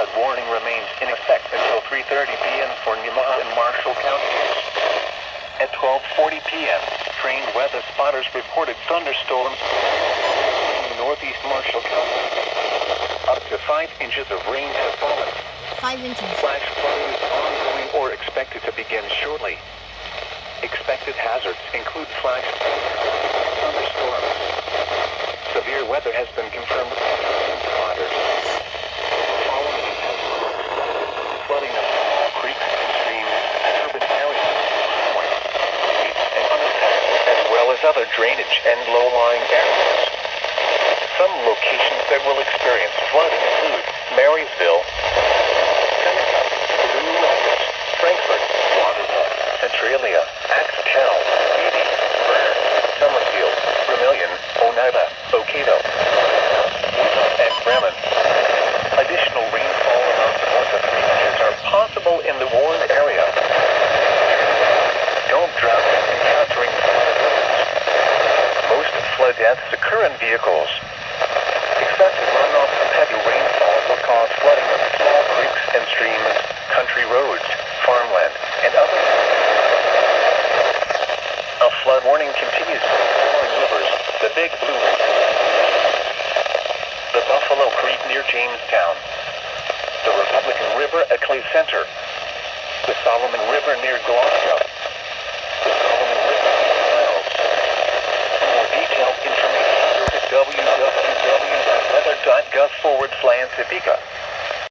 flood warning remains in effect until 3:30 p.m. for Nemaha and Marshall counties. At 12:40 p.m., trained weather spotters reported thunderstorms in northeast Marshall County. Up to 5 inches of rain have fallen. 5 inches. Flash flooding is ongoing or expected to begin shortly. Expected hazards include flash thunderstorms. Severe weather has been confirmed by spotters. Following flooding of small creeks and streams, urban areas, as well as other drainage and low-lying areas. Some locations that will experience flooding include Marysville, Seneca, Blue Rapids, Frankfort, Watertown, Centralia, Axtell, Beatty, Bern, Summerfield, Vermilion, Oneida, Okedo, and Bremen. Additional rainfall amounts north of 3 inches are possible in the warned area. Don't drown encountering flooded roads. Most flood deaths occur in vehicles. Excessive runoff from heavy rainfall will cause flooding of small creeks and streams, country roads, farmland, and other. A flood warning continues for the following rivers: the Big Blue River, the Buffalo Creek near Jamestown, the Republican River at Clay Center, the Solomon River near Gloucester, the Solomon River near Miles. For more detailed information, visit www.weather.gov/Topeka.